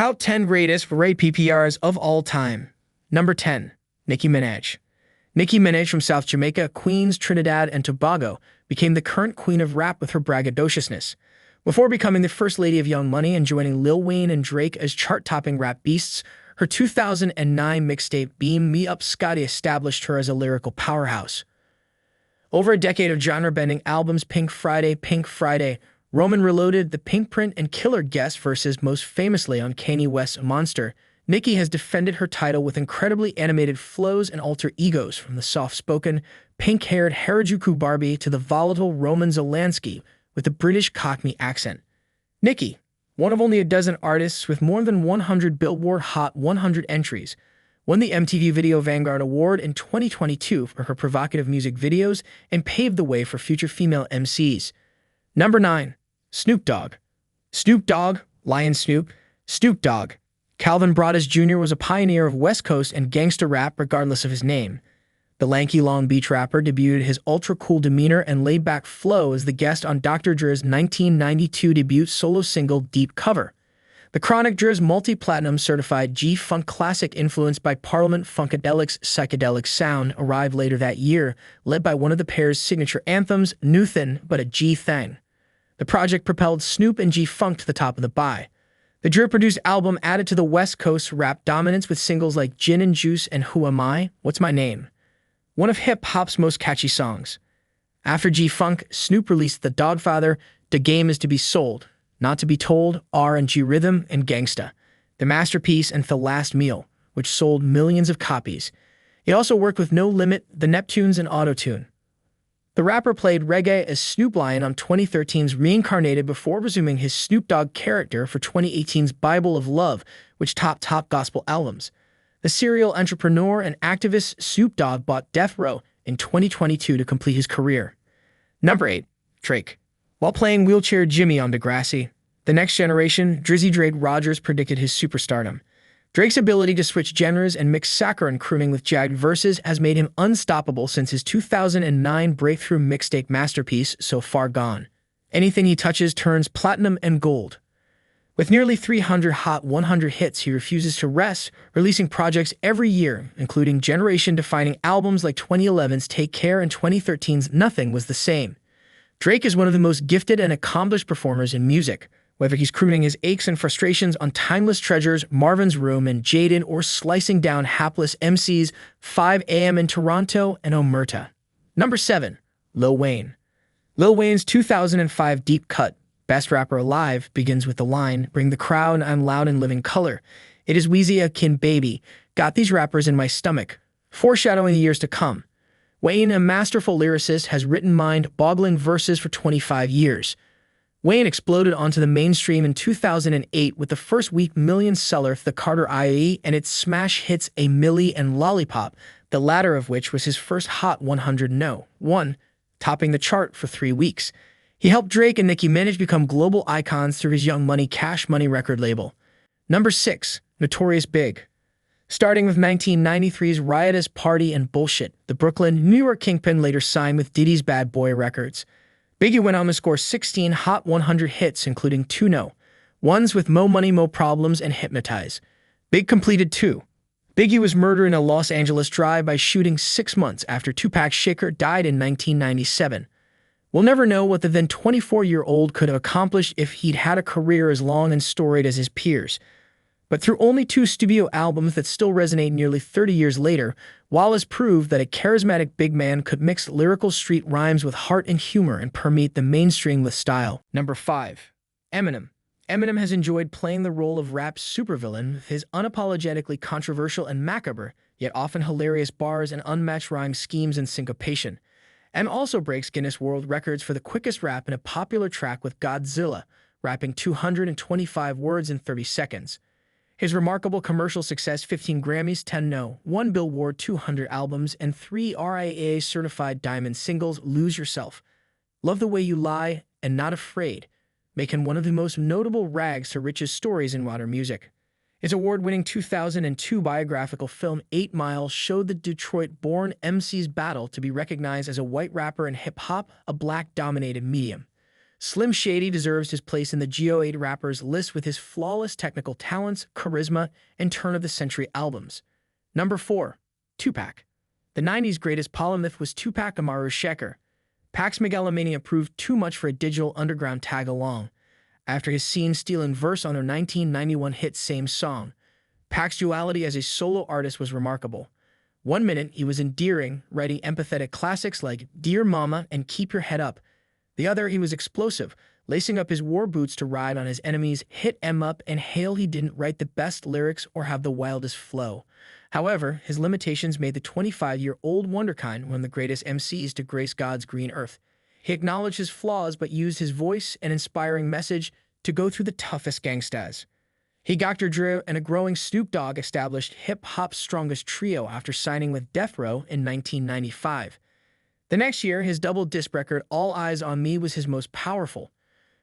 Top 10 greatest rate PPRs of all time. Number 10. Nicki Minaj. Nicki Minaj from South Jamaica, Queens, Trinidad, and Tobago became the current queen of rap with her braggadociousness. Before becoming the first lady of Young Money and joining Lil Wayne and Drake as chart-topping rap beasts, her 2009 mixtape Beam Me Up Scotty established her as a lyrical powerhouse. Over a decade of genre-bending albums, Pink Friday, Roman Reloaded, The Pink Print, and Killer Guest versus most famously on Kanye West's Monster, Nicki has defended her title with incredibly animated flows and alter egos, from the soft-spoken, pink-haired Harajuku Barbie to the volatile Roman Zelensky with a British Cockney accent. Nicki, one of only a dozen artists with more than 100 Billboard Hot 100 entries, won the MTV Video Vanguard Award in 2022 for her provocative music videos and paved the way for future female MCs. Number 9. Snoop Dogg. Snoop Dogg, Lion Snoop, Snoop Dogg. Calvin Broadus Jr. was a pioneer of West Coast and gangsta rap regardless of his name. The lanky Long Beach rapper debuted his ultra-cool demeanor and laid-back flow as the guest on Dr. Dre's 1992 debut solo single Deep Cover. The Chronic Dre's multi-platinum certified G-Funk classic influenced by Parliament Funkadelic's psychedelic sound arrived later that year, led by one of the pair's signature anthems, Nuthin' But a G-Thang. The project propelled Snoop and G-Funk to the top of the buy. The Dre-produced album added to the West Coast rap dominance with singles like Gin and Juice and Who Am I? What's My Name? One of hip-hop's most catchy songs. After G-Funk, Snoop released The Dogfather, The Game Is to Be Sold, Not to Be Told, R&G Rhythm, and Gangsta, the masterpiece, and The Last Meal, which sold millions of copies. He also worked with No Limit, The Neptunes, and Autotune. The rapper played reggae as Snoop Lion on 2013's Reincarnated before resuming his Snoop Dogg character for 2018's Bible of Love, which topped top gospel albums. The serial entrepreneur and activist Snoop Dogg bought Death Row in 2022 to complete his career. Number 8. Drake. While playing Wheelchair Jimmy on Degrassi, The Next Generation, Drizzy Drake Rogers predicted his superstardom. Drake's ability to switch genres and mix saccharine crooning with jagged verses has made him unstoppable since his 2009 breakthrough mixtape masterpiece, So Far Gone. Anything he touches turns platinum and gold. With nearly 300 Hot 100 hits, he refuses to rest, releasing projects every year, including generation-defining albums like 2011's Take Care and 2013's Nothing Was the Same. Drake is one of the most gifted and accomplished performers in music, whether he's crooning his aches and frustrations on timeless treasures Marvin's Room and Jaden, or slicing down hapless MCs 5 AM in Toronto and Omerta. Number 7. Lil Wayne. Lil Wayne's 2005 deep cut, Best Rapper Alive, begins with the line, "Bring the crowd, I'm loud in living color. It is Wheezy akin baby. Got these rappers in my stomach," foreshadowing the years to come. Wayne, a masterful lyricist, has written mind-boggling verses for 25 years. Wayne exploded onto the mainstream in 2008 with the first week million seller The Carter IE and its smash hits A Milli and Lollipop, the latter of which was his first Hot 100 1, topping the chart for 3 weeks. He helped Drake and Nicki Minaj become global icons through his Young Money Cash Money record label. Number 6. Notorious Big. Starting with 1993's Riotous Party and Bullshit, the Brooklyn, New York kingpin later signed with Diddy's Bad Boy Records. Biggie went on to score 16 Hot 100 hits, including 2 ones with Mo Money, Mo Problems, and Hypnotize. Big completed 2. Biggie was murdered in a Los Angeles drive-by shooting 6 months after Tupac Shakur died in 1997. We'll never know what the then 24-year-old could have accomplished if he'd had a career as long and storied as his peers. But through only 2 studio albums that still resonate nearly 30 years later, Wallace proved that a charismatic big man could mix lyrical street rhymes with heart and humor and permeate the mainstream with style. Number 5. Eminem. Eminem has enjoyed playing the role of rap's supervillain with his unapologetically controversial and macabre, yet often hilarious bars and unmatched rhyme schemes and syncopation. Em also breaks Guinness World Records for the quickest rap in a popular track with Godzilla, rapping 225 words in 30 seconds. His remarkable commercial success, 15 Grammys, 10 1 Billboard 200 albums, and 3 RIAA-certified diamond singles, Lose Yourself, Love the Way You Lie, and Not Afraid, make him one of the most notable rags to riches stories in modern music. His award-winning 2002 biographical film 8 Mile showed the Detroit-born MC's battle to be recognized as a white rapper in hip-hop, a black-dominated medium. Slim Shady deserves his place in the Go8 rappers list with his flawless technical talents, charisma, and turn-of-the-century albums. Number 4. Tupac. The 90s' greatest polymath was Tupac Amaru Shakur. Pac's megalomania proved too much for a digital underground tag-along. After his scene-stealing verse on their 1991 hit Same Song, Pac's duality as a solo artist was remarkable. One minute, he was endearing, writing empathetic classics like Dear Mama and Keep Your Head Up. The other, he was explosive, lacing up his war boots to ride on his enemies, hit M up, and hail he didn't write the best lyrics or have the wildest flow. However, his limitations made the 25-year-old wonderkind one of the greatest MCs to grace God's green earth. He acknowledged his flaws but used his voice and inspiring message to go through the toughest gangstas. He, Dr. Dre, and a growing Snoop Dogg established hip-hop's strongest trio after signing with Death Row in 1995. The next year, his double disc record, All Eyes on Me, was his most powerful.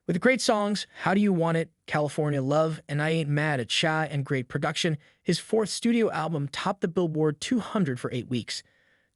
With great songs, How Do You Want It, California Love, and I Ain't Mad at Shy, and great production, his fourth studio album topped the Billboard 200 for 8 weeks.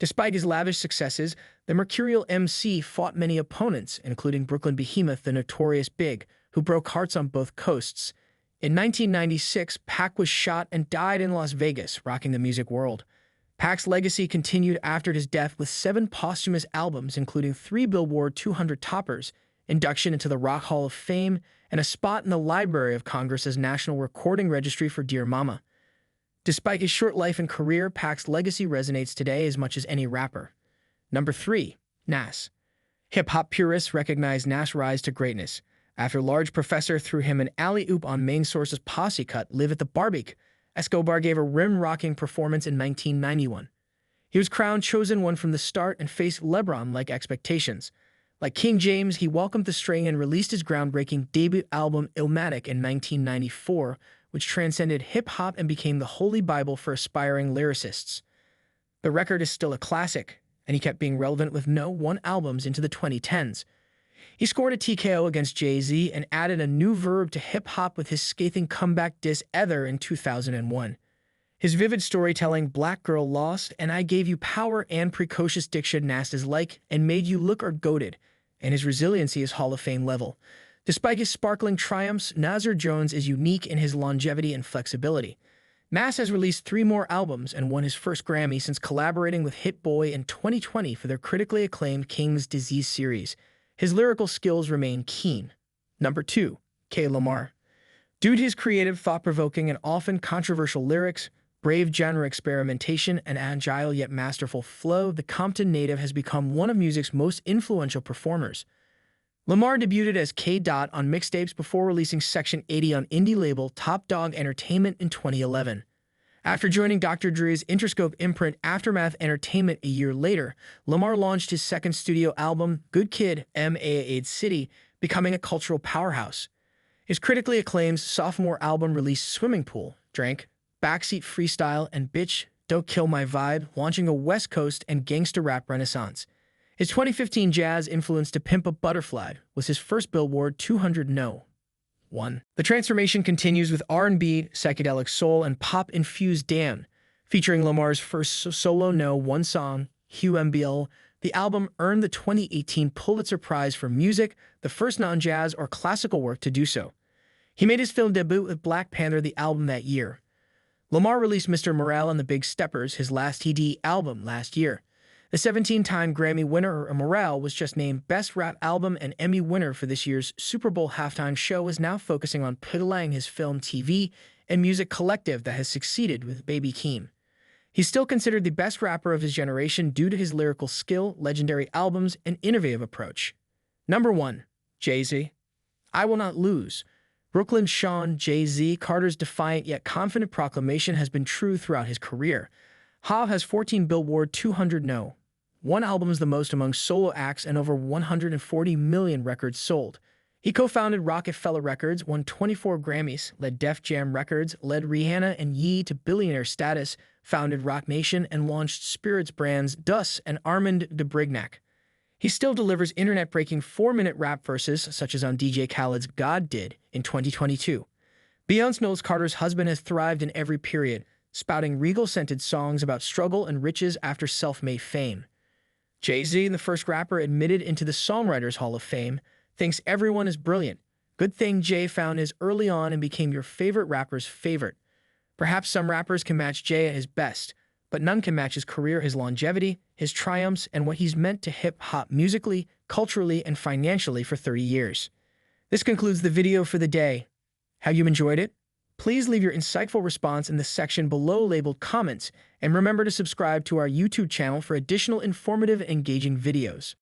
Despite his lavish successes, the mercurial MC fought many opponents, including Brooklyn behemoth the Notorious Big, who broke hearts on both coasts. In 1996, Pac was shot and died in Las Vegas, rocking the music world. Pac's legacy continued after his death with 7 posthumous albums, including 3 Billboard 200 toppers, induction into the Rock Hall of Fame, and a spot in the Library of Congress's National Recording Registry for Dear Mama. Despite his short life and career, Pac's legacy resonates today as much as any rapper. Number 3. Nas. Hip-hop purists recognize Nas' rise to greatness. After Large Professor threw him an alley-oop on Main Source's posse cut, Live at the Barbecue, Escobar gave a rim-rocking performance in 1991. He was crowned chosen one from the start and faced LeBron-like expectations. Like King James, he welcomed the string and released his groundbreaking debut album Illmatic in 1994, which transcended hip-hop and became the holy Bible for aspiring lyricists. The record is still a classic, and he kept being relevant with no one albums into the 2010s. He scored a TKO against Jay-Z and added a new verb to hip-hop with his scathing comeback diss Ether in 2001. His vivid storytelling, Black Girl Lost, and I Gave You Power, and precocious diction, Nas is like, and Made You Look are goated, and his resiliency is Hall of Fame level. Despite his sparkling triumphs, Nasir Jones is unique in his longevity and flexibility. Nas has released 3 more albums and won his first Grammy since collaborating with Hit Boy in 2020 for their critically acclaimed King's Disease series. His lyrical skills remain keen. Number 2. K. Lamar. Due to his creative, thought-provoking, and often controversial lyrics, brave genre experimentation, and agile yet masterful flow, the Compton native has become one of music's most influential performers. Lamar debuted as K. Dot on mixtapes before releasing Section 80 on indie label Top Dog Entertainment in 2011. After joining Dr. Dre's Interscope imprint Aftermath Entertainment a year later, Lamar launched his second studio album, Good Kid, M.A.A.'d City, becoming a cultural powerhouse. His critically acclaimed sophomore album released Swimming Pool, Drank, Backseat Freestyle, and Bitch, Don't Kill My Vibe, launching a West Coast and gangsta rap renaissance. His 2015 jazz influence To Pimp a Butterfly was his first Billboard 200 No. 1. The transformation continues with R&B, psychedelic soul, and pop-infused Damn, featuring Lamar's first solo No. 1 song, Hugh MBL. The album earned the 2018 Pulitzer Prize for Music, the first non-jazz or classical work to do so. He made his film debut with Black Panther the album that year. Lamar released Mr. Morale and the Big Steppers, his last TD album, last year. The 17-time Grammy winner, Morale, was just named Best Rap Album and Emmy winner for this year's Super Bowl halftime show, is now focusing on piddling his film, TV, and music collective that has succeeded with Baby Keem. He's still considered the best rapper of his generation due to his lyrical skill, legendary albums, and innovative approach. Number 1. Jay-Z. I Will Not Lose. Brooklyn Sean Jay-Z Carter's defiant yet confident proclamation has been true throughout his career. Hav has 14 Billboard 200 No. 1 album is the most among solo acts and over 140 million records sold. He co-founded Rockefeller Records, won 24 Grammys, led Def Jam Records, led Rihanna and Ye to billionaire status, founded Roc Nation, and launched spirits brands Dus and Armand de Brignac. He still delivers internet-breaking 4-minute rap verses, such as on DJ Khaled's God Did in 2022. Beyonce Knowles Carter's husband has thrived in every period, spouting regal-scented songs about struggle and riches after self-made fame. Jay-Z, the first rapper admitted into the Songwriters Hall of Fame, thinks everyone is brilliant. Good thing Jay found his early on and became your favorite rapper's favorite. Perhaps some rappers can match Jay at his best, but none can match his career, his longevity, his triumphs, and what he's meant to hip-hop musically, culturally, and financially for 30 years. This concludes the video for the day. Have you enjoyed it? Please leave your insightful response in the section below labeled comments, and remember to subscribe to our YouTube channel for additional informative and engaging videos.